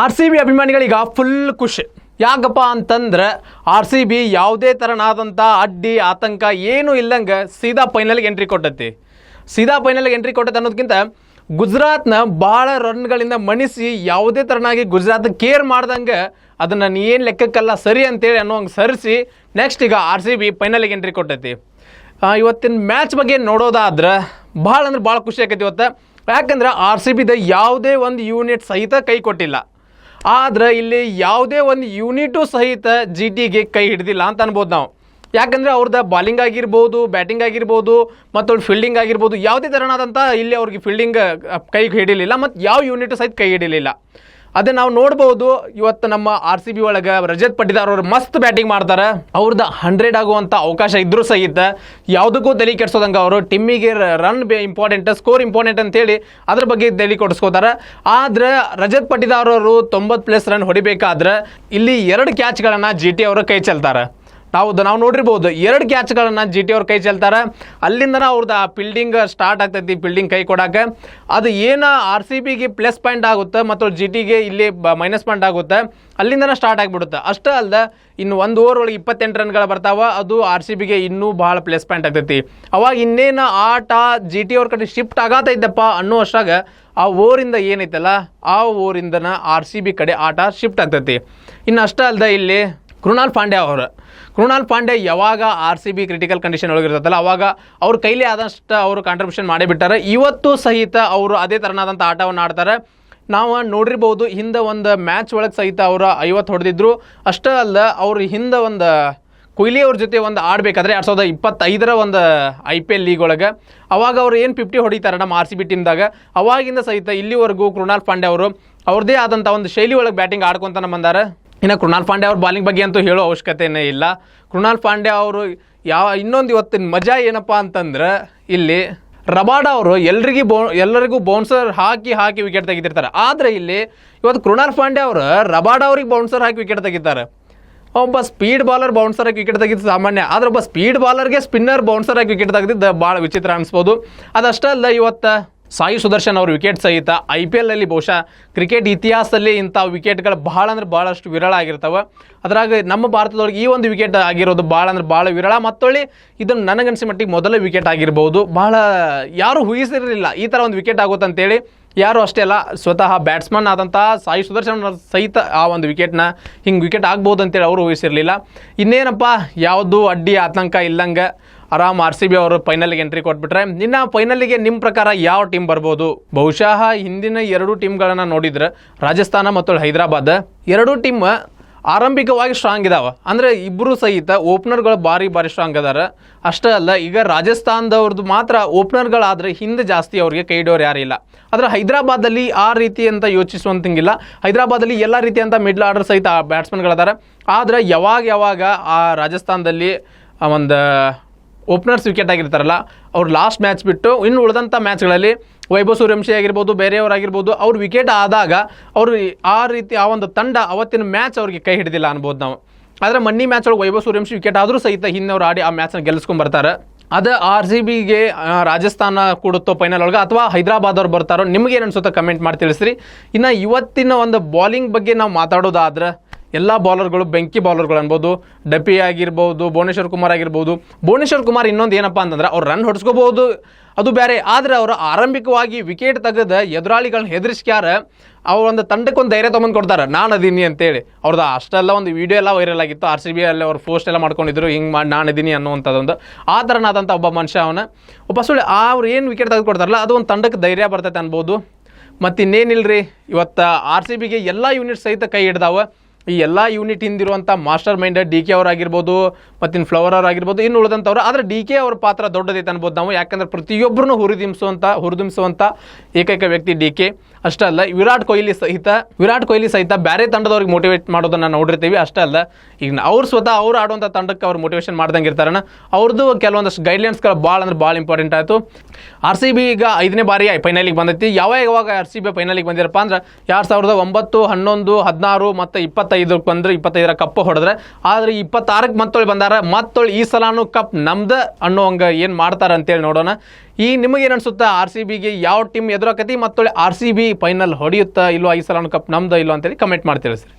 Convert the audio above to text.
R C B ಅಭಿಮಾನಿಗಳಿಗೆ full ಖುಷಿ. ಯಾಕಪ್ಪ ಅಂತಂದ್ರೆ ಆರ್ ಸಿ ಬಿ ಯಾವುದೇ ಥರನಾದಂಥ ಅಡ್ಡಿ ಆತಂಕ ಏನೂ ಇಲ್ಲಂಗೆ ಸೀದಾ ಫೈನಲ್ಗೆ ಎಂಟ್ರಿ ಕೊಟ್ಟೈತಿ. ಸೀದಾ ಫೈನಲ್ಗೆ ಎಂಟ್ರಿ ಕೊಟ್ಟೈತೆ ಅನ್ನೋದಕ್ಕಿಂತ ಗುಜರಾತ್ನ ಭಾಳ ರನ್ಗಳಿಂದ ಮಣಿಸಿ ಯಾವುದೇ ಥರನಾಗಿ ಗುಜರಾತ್ ಕೇರ್ ಮಾಡ್ದಂಗೆ ಅದನ್ನು ನೀ ಏನು ಲೆಕ್ಕಕ್ಕಲ್ಲ ಸರಿ ಅಂತೇಳಿ ಅನ್ನೋಂಗೆ ಸರಿಸಿ ನೆಕ್ಸ್ಟ್ ಈಗ ಆರ್ ಸಿ ಬಿ ಫೈನಲಿಗೆ ಎಂಟ್ರಿ ಕೊಟ್ಟೈತಿ. ಇವತ್ತಿನ ಮ್ಯಾಚ್ ಬಗ್ಗೆ ನೋಡೋದಾದ್ರೆ ಭಾಳ ಅಂದ್ರೆ ಭಾಳ ಖುಷಿ ಆಕೈತಿ ಇವತ್ತು. ಯಾಕಂದ್ರೆ ಆರ್ ಸಿ ಬಿದ ಯಾವುದೇ ಒಂದು ಯೂನಿಟ್ ಸಹಿತ ಕೈ ಕೊಟ್ಟಿಲ್ಲ. ಆದ್ರೆ ಇಲ್ಲಿ ಯಾವುದೇ ಒಂದು ಯೂನಿಟು ಸಹಿತ ಜಿ ಟಿಗೆ ಕೈ ಹಿಡ್ದಿಲ್ಲ ಅಂತ ಅನ್ಬೋದು ನಾವು. ಯಾಕಂದರೆ ಅವ್ರದ್ದು ಬಾಲಿಂಗ್ ಆಗಿರ್ಬೋದು, ಬ್ಯಾಟಿಂಗ್ ಆಗಿರ್ಬೋದು, ಮತ್ತು ಅವ್ರ ಫೀಲ್ಡಿಂಗ್ ಆಗಿರ್ಬೋದು, ಯಾವುದೇ ಥರನಾದಂಥ ಇಲ್ಲಿ ಅವ್ರಿಗೆ ಫೀಲ್ಡಿಂಗ್ ಕೈ ಹಿಡಿಲಿಲ್ಲ ಮತ್ತು ಯಾವ ಯೂನಿಟು ಸಹಿತ ಕೈ ಹಿಡಿಲಿಲ್ಲ. ಅದೇ ನಾವು ನೋಡ್ಬೋದು ಇವತ್ತು ನಮ್ಮ ಆರ್ ಸಿ ಬಿ ಒಳಗೆ ರಜತ್ ಪಟ್ಟಿದಾರ್ ಅವರು ಮಸ್ತ್ ಬ್ಯಾಟಿಂಗ್ ಮಾಡ್ತಾರೆ. ಅವ್ರದ್ದು 100 ಆಗುವಂಥ ಅವಕಾಶ ಇದ್ರೂ ಸಹಿತ ಯಾವುದಕ್ಕೂ ತಲೆ ಕೆಡಿಸೋದಂಗೆ ಅವರು ಟೀಮಿಗೆ ರನ್ ಇಂಪಾರ್ಟೆಂಟ್, ಸ್ಕೋರ್ ಇಂಪಾರ್ಟೆಂಟ್ ಅಂತೇಳಿ ಅದ್ರ ಬಗ್ಗೆ ತಲೆ ಕೊಡಿಸ್ಕೋತಾರೆ. ಆದರೆ ರಜತ್ ಪಟ್ಟಿದಾರ್ ಅವರು 90+ ರನ್ ಹೊಡಿಬೇಕಾದ್ರೆ ಇಲ್ಲಿ 2 ಕ್ಯಾಚ್ಗಳನ್ನು ಜಿ ಟಿ ಅವರು ಕೈ ಚೆಲ್ತಾರೆ. ನಾವು ನೋಡಿರ್ಬೋದು 2 ಕ್ಯಾಚ್ಗಳನ್ನು ಜಿ ಟಿ ಅವ್ರು ಕೈ ಚೆಲ್ತಾರೆ. ಅಲ್ಲಿಂದನೇ ಅವ್ರದ್ದು ಆ ಫೀಲ್ಡಿಂಗ್ ಸ್ಟಾರ್ಟ್ ಆಗ್ತೈತಿ, ಫೀಲ್ಡಿಂಗ್ ಕೈ ಕೊಡೋಕೆ. ಅದು ಏನು ಆರ್ ಸಿ ಬಿಗೆ ಪ್ಲಸ್ ಪಾಯಿಂಟ್ ಆಗುತ್ತೆ ಮತ್ತು ಜಿ ಟಿಗೆ ಇಲ್ಲಿ ಮೈನಸ್ ಪಾಯಿಂಟ್ ಆಗುತ್ತೆ, ಅಲ್ಲಿಂದನೇ ಸ್ಟಾರ್ಟ್ ಆಗಿಬಿಡುತ್ತೆ. ಅಷ್ಟೇ ಅಲ್ಲದೆ ಇನ್ನು 1 ಓವರ್ ಒಳಗೆ 28 ರನ್ಗಳು ಬರ್ತಾವೆ, ಅದು ಆರ್ ಸಿ ಬಿಗೆ ಇನ್ನೂ ಭಾಳ ಪ್ಲಸ್ ಪಾಯಿಂಟ್ ಆಗ್ತೈತಿ. ಅವಾಗ ಇನ್ನೇನು ಆಟ ಜಿ ಟಿ ಅವ್ರ ಕಡೆ ಶಿಫ್ಟ್ ಆಗತ್ತೈತಪ್ಪ ಅನ್ನೋ ಅಷ್ಟಾಗ ಆ ಓವರಿಂದ ಏನೈತಲ್ಲ ಆ ಓವರಿಂದನ ಆರ್ ಸಿ ಬಿ ಕಡೆ ಆಟ ಶಿಫ್ಟ್ ಆಗ್ತೈತಿ. ಇನ್ನು ಅಷ್ಟೇ ಅಲ್ಲದೆ ಇಲ್ಲಿ ಕೃಣಾಲ್ ಪಾಂಡ್ಯ ಯಾವಾಗ R C B critical condition ಒಳಗಿರ್ತದಲ್ಲ ಅವಾಗ ಅವ್ರ ಕೈಲಿ ಆದಷ್ಟು ಅವರು ಕಾಂಟ್ರಿಬ್ಯೂಷನ್ ಮಾಡಿಬಿಟ್ಟಾರೆ. ಇವತ್ತು ಸಹಿತ ಅವರು ಅದೇ ಥರನಾದಂಥ ಆಟವನ್ನು ಆಡ್ತಾರೆ. ನಾವು ನೋಡಿರ್ಬೋದು ಹಿಂದೆ ಒಂದು ಮ್ಯಾಚ್ ಒಳಗೆ ಸಹಿತ ಅವರು 50 ಹೊಡೆದಿದ್ರು. ಅಷ್ಟೇ ಅಲ್ಲ ಅವ್ರು ಹಿಂದೆ ಒಂದು ಕೊಹ್ಲಿ ಅವ್ರ ಜೊತೆ ಒಂದು ಆಡಬೇಕಾದ್ರೆ 2025 ಒಂದು IPL ಲೀಗ್ ಒಳಗೆ ಅವಾಗ ಅವ್ರು ಏನು 50 ಹೊಡಿತಾರೆ ನಮ್ಮ ಆರ್ ಸಿ ಬಿ ಟೀಮ್ದಾಗ. ಅವಾಗಿಂದ ಸಹಿತ ಇಲ್ಲಿವರೆಗೂ ಕೃಣಾಲ್ ಪಾಂಡ್ಯ ಅವರು ಅವ್ರದ್ದೇ ಆದಂಥ ಒಂದು ಶೈಲಿ ಒಳಗೆ ಬ್ಯಾಟಿಂಗ್ ಆಡ್ಕೊತಾನೆ ಬಂದಾರೆ. ಇನ್ನು ಕೃಣಾಲ್ ಪಾಂಡ್ಯ ಅವ್ರ ಬಾಲಿಂಗ್ ಬಗ್ಗೆ ಅಂತೂ ಹೇಳೋ ಅವಶ್ಯಕತೆಯೇ ಇಲ್ಲ. ಕೃಣಾಲ್ ಪಾಂಡ್ಯ ಅವರು ಇನ್ನೊಂದು ಇವತ್ತಿನ ಮಜಾ ಏನಪ್ಪ ಅಂತಂದ್ರೆ ಇಲ್ಲಿ ರಬಾಡ ಅವರು ಎಲ್ಲರಿಗೂ ಬೌನ್ಸರ್ ಹಾಕಿ ವಿಕೆಟ್ ತೆಗಿತಿರ್ತಾರೆ. ಆದರೆ ಇಲ್ಲಿ ಇವತ್ತು ಕೃಣಾಲ್ ಪಾಂಡ್ಯ ಅವರು ರಬಾಡ ಅವ್ರಿಗೆ ಬೌನ್ಸರ್ ಹಾಕಿ ವಿಕೆಟ್ ತೆಗಿತಾರೆ. ಒಬ್ಬ ಸ್ಪೀಡ್ ಬಾಲರ್ ಬೌನ್ಸರ್ ಆಗಿ ವಿಕೆಟ್ ತೆಗಿದ್ದು ಸಾಮಾನ್ಯ, ಆದರೆ ಒಬ್ಬ ಸ್ಪೀಡ್ ಬಾಲರ್ಗೆ ಸ್ಪಿನ್ನರ್ ಬೌನ್ಸರ್ ಆಗಿ ವಿಕೆಟ್ ತೆಗೆದಿದ್ದು ಭಾಳ ವಿಚಿತ್ರ ಅನಿಸ್ಬೋದು. ಅದಷ್ಟೇ ಅಲ್ಲ ಇವತ್ತು ಸಾಯಿ ಸುದರ್ಶನ್ ಅವ್ರ ವಿಕೆಟ್ ಸಹಿತ IPL ಅಲ್ಲಿ ಬಹುಶಃ ಕ್ರಿಕೆಟ್ ಇತಿಹಾಸದಲ್ಲಿ ಇಂಥ ವಿಕೆಟ್ಗಳು ಭಾಳಷ್ಟು ವಿರಳ ಆಗಿರ್ತವೆ. ಅದ್ರಾಗ ನಮ್ಮ ಭಾರತದೊಳಗೆ ಈ ಒಂದು ವಿಕೆಟ್ ಆಗಿರೋದು ಭಾಳ ವಿರಳ. ಮತ್ತೊಳ್ಳಿ ಇದನ್ನು ನನಗನ್ಸಿ ಮಟ್ಟಿಗೆ ಮೊದಲ ವಿಕೆಟ್ ಆಗಿರ್ಬೋದು. ಯಾರು ಊಹಿಸಿರಲಿಲ್ಲ ಈ ಥರ ಒಂದು ವಿಕೆಟ್ ಆಗುತ್ತಂತೇಳಿ. ಯಾರು ಅಷ್ಟೇ ಅಲ್ಲ, ಸ್ವತಃ ಬ್ಯಾಟ್ಸ್ಮನ್ ಆದಂಥ ಸಾಯಿ ಸುದರ್ಶನ್ ಸಹಿತ ಆ ಒಂದು ವಿಕೆಟ್ನ ವಿಕೆಟ್ ಆಗ್ಬೋದು ಅಂತೇಳಿ ಅವರು ಊಹಿಸಿರಲಿಲ್ಲ. ಇನ್ನೇನಪ್ಪ ಯಾವುದು ಅಡ್ಡಿ ಆತಂಕ ಇಲ್ಲಂಗೆ ಆರಾಮ್ ಆರ್ ಸಿ ಬಿ ಅವರು ಫೈನಲ್ಗೆ ಎಂಟ್ರಿ ಕೊಟ್ಬಿಟ್ರೆ. ಇನ್ನು ಫೈನಲಿಗೆ ನಿಮ್ಮ ಪ್ರಕಾರ ಯಾವ ಟೀಮ್ ಬರ್ಬೋದು? ಬಹುಶಃ ಹಿಂದಿನ 2 ಟೀಮ್ಗಳನ್ನು ನೋಡಿದ್ರೆ ರಾಜಸ್ಥಾನ ಮತ್ತು ಹೈದರಾಬಾದ್ 2 ಟೀಮ್ ಆರಂಭಿಕವಾಗಿ ಸ್ಟ್ರಾಂಗ್ ಇದಾವೆ. ಅಂದರೆ ಇಬ್ಬರು ಸಹಿತ ಓಪನರ್ಗಳು ಭಾರಿ ಸ್ಟ್ರಾಂಗ್ ಅದಾರೆ. ಅಷ್ಟೇ ಅಲ್ಲ, ಈಗ ರಾಜಸ್ಥಾನದವ್ರದ್ದು ಮಾತ್ರ ಓಪನರ್ಗಳಾದರೆ ಹಿಂದೆ ಜಾಸ್ತಿ ಅವ್ರಿಗೆ ಕೈ ಹಿಡಿಯೋರು ಯಾರಿಲ್ಲ. ಆದರೆ ಹೈದರಾಬಾದಲ್ಲಿ ಆ ರೀತಿ ಅಂತ ಯೋಚಿಸುವಂತಿಲ್ಲ. ಹೈದರಾಬಾದಲ್ಲಿ ಎಲ್ಲ ರೀತಿಯಂಥ ಮಿಡ್ಲ್ ಆರ್ಡರ್ ಸಹಿತ ಬ್ಯಾಟ್ಸ್ಮನ್ಗಳಿದ್ದಾರೆ. ಆದರೆ ಯಾವಾಗ ಆ ರಾಜಸ್ಥಾನದಲ್ಲಿ ಒಂದು ಓಪನರ್ಸ್ ವಿಕೆಟ್ ಆಗಿರ್ತಾರಲ್ಲ ಅವ್ರು ಲಾಸ್ಟ್ ಮ್ಯಾಚ್ ಬಿಟ್ಟು ಇನ್ನು ಉಳಿದಂಥ ಮ್ಯಾಚ್ಗಳಲ್ಲಿ ವೈಭವ್ ಸೂರ್ಯವಂಶಿ ಆಗಿರ್ಬೋದು, ಬೇರೆಯವರಾಗಿರ್ಬೋದು, ಅವ್ರು ವಿಕೆಟ್ ಆದಾಗ ಅವರು ಆ ಒಂದು ತಂಡ ಅವತ್ತಿನ ಮ್ಯಾಚ್ ಅವ್ರಿಗೆ ಕೈ ಹಿಡಿದಿಲ್ಲ ಅನ್ಬೋದು ನಾವು. ಆದರೆ ಮನ್ನಿ ಮ್ಯಾಚ್ ಒಳಗೆ ವೈಭವ್ ಸೂರ್ಯವಂಶಿ ವಿಕೆಟ್ ಆದರೂ ಸಹಿತ ಹಿಂದವ್ರು ಆಡಿ ಆ ಮ್ಯಾಚ್ನ ಗೆಲ್ಲಿಸ್ಕೊಂಡ್ಬರ್ತಾರೆ. ಅದು ಆರ್ ಸಿ ಬಿಗೆ ರಾಜಸ್ಥಾನ ಕೊಡುತ್ತೋ ಫೈನಲ್ ಒಳಗೆ ಅಥವಾ ಹೈದರಾಬಾದ್ ಅವ್ರು ಬರ್ತಾರೋ ನಿಮಗೇನು ಅನ್ಸುತ್ತೋ ಕಮೆಂಟ್ ಮಾಡಿ ತಿಳಿಸ್ರಿ. ಇನ್ನು ಇವತ್ತಿನ ಒಂದು ಬಾಲಿಂಗ್ ಬಗ್ಗೆ ನಾವು ಮಾತಾಡೋದಾದ್ರೆ ಎಲ್ಲ ಬಾಲರ್ಗಳು ಬೆಂಕಿ ಬಾಲರ್ಗಳು ಅನ್ಬೋದು. ಡಪಿ ಆಗಿರ್ಬೋದು, ಭುವನೇಶ್ವರ್ ಕುಮಾರ್ ಇನ್ನೊಂದು ಏನಪ್ಪ ಅಂತಂದ್ರೆ ಅವ್ರು ರನ್ ಹೊಡ್ಸ್ಕೋಬಹುದು, ಅದು ಬೇರೆ. ಆದರೆ ಅವರು ಆರಂಭಿಕವಾಗಿ ವಿಕೆಟ್ ತೆಗೆದು ಎದುರಾಳಿಗಳನ್ನ ಹೆದರಿಸ್ಕ್ಯಾರ ಅವ್ರ ಒಂದು ತಂಡಕ್ಕೆ ಒಂದು ಧೈರ್ಯ ತೊಗೊಂಡು ಕೊಡ್ತಾರೆ, ನಾನು ಅದೀನಿ ಅಂತೇಳಿ. ಅವ್ರದ್ದು ಅಷ್ಟೆಲ್ಲ ಒಂದು ವಿಡಿಯೋ ಎಲ್ಲ ವೈರಲ್ ಆಗಿತ್ತು. ಆರ್ ಸಿ ಬಿ ಅಲ್ಲಿ ಅವ್ರು ಪೋಸ್ಟ್ ಎಲ್ಲ ಮಾಡ್ಕೊಂಡಿದ್ರು, ಹಿಂಗೆ ಮಾಡಿ ನಾನು ಇದೀನಿ ಅನ್ನುವಂಥದ್ದೊಂದು ಆ ಥರನಾದಂಥ ಒಬ್ಬ ಮನುಷ್ಯ ಒಬ್ಬ ಸುಳ್ಳು ಅವ್ರು ಏನು ವಿಕೆಟ್ ತೆಗೆದು ಕೊಡ್ತಾರಲ್ಲ ಅದು ಒಂದು ತಂಡಕ್ಕೆ ಧೈರ್ಯ ಬರ್ತೈತೆ ಅನ್ಬೋದು. ಮತ್ತು ಇನ್ನೇನಿಲ್ರಿ, ಇವತ್ತು ಆರ್ ಸಿ ಬಿಗೆ ಎಲ್ಲ ಯೂನಿಟ್ ಸಹಿತ ಕೈ ಹಿಡ್ದಾವೆ. ಈ ಎಲ್ಲ ಯೂನಿಟ್ ಹಿಂದಿರುವಂಥ ಮಾಸ್ಟರ್ ಮೈಂಡ್ DK ಅವರಾಗಿರ್ಬೋದು, ಮತ್ತಿನ್ನು ಫ್ಲವರ್ ಅವರಾಗಿರ್ಬೋದು, ಇನ್ನು ಉಳಿದಂಥವ್ರು. ಆದರೆ DK ಅವ್ರ ಪಾತ್ರ ದೊಡ್ಡದೈತೆ ಅನ್ಬೋದು ನಾವು. ಯಾಕಂದ್ರೆ ಪ್ರತಿಯೊಬ್ಬರನ್ನು ಹುರಿದುಂಬಿಸುವಂಥ ಏಕೈಕ ವ್ಯಕ್ತಿ DK. ಅಷ್ಟೇ ಅಲ್ಲ, ವಿರಾಟ್ ಕೊಹ್ಲಿ ಸಹಿತ ಬೇರೆ ತಂಡದವ್ರಿಗೆ ಮೋಟಿವೇಟ್ ಮಾಡೋದನ್ನು ನೋಡಿರ್ತೀವಿ. ಅಷ್ಟೇ ಅಲ್ಲ, ಈಗ ಅವ್ರು ಆಡುವಂಥ ತಂಡಕ್ಕೆ ಅವ್ರು ಮೋಟಿವೇಶನ್ ಮಾಡ್ದಂಗೆ ಇರ್ತಾರಣ. ಅವ್ರದ್ದು ಕೆಲವೊಂದಷ್ಟು ಗೈಡ್ಲೈನ್ಸ್ಗಳು ಭಾಳ ಇಂಪಾರ್ಟೆಂಟ್ ಆಯಿತು. ಆರ್ ಸಿ ಬಿ ಈಗ 5ನೇ ಬಾರಿ ಫೈನಲಿಗೆ ಬಂದೈತಿ. ಯಾವಾಗ ಆರ್ ಸಿ ಬಿ ಫೈನಲಿಗೆ ಬಂದಿರಪ್ಪ ಅಂದ್ರೆ 2009, 11, 16 ಮತ್ತು 25 25ಕ್ಕೆ ಬಂದ್ರೆ 25ರ ಕಪ್ ಹೊಡೆದ್ರೆ, ಆದರೆ 26ಕ್ಕೆ ಮತ್ತೊಳ್ಳಿ ಬಂದಾರ. ಮತ್ತೊಳ್ಳಿ ಈ ಸಲಾನು ಕಪ್ ನಮ್ದು ಅನ್ನೋಂಗೆ ಏನು ಮಾಡ್ತಾರೆ ಅಂತೇಳಿ ನೋಡೋಣ. ಈ ನಿಮಗೇನು ಅನ್ಸುತ್ತಾ, RCBಗೆ ಯಾವ ಟೀಮ್ ಎದುರಾಕತಿ, ಮತ್ತೊಳ್ಳಿ RCB ಫೈನಲ್ ಹೊಡೆಯುತ್ತಾ ಇಲ್ವಾ, ಈ ಸಲಾನು ಕಪ್ ನಮ್ದು ಇಲ್ವಾ ಅಂತೇಳಿ ಕಮೆಂಟ್ ಮಾಡಿ ತಿಳಿಸ್ರಿ.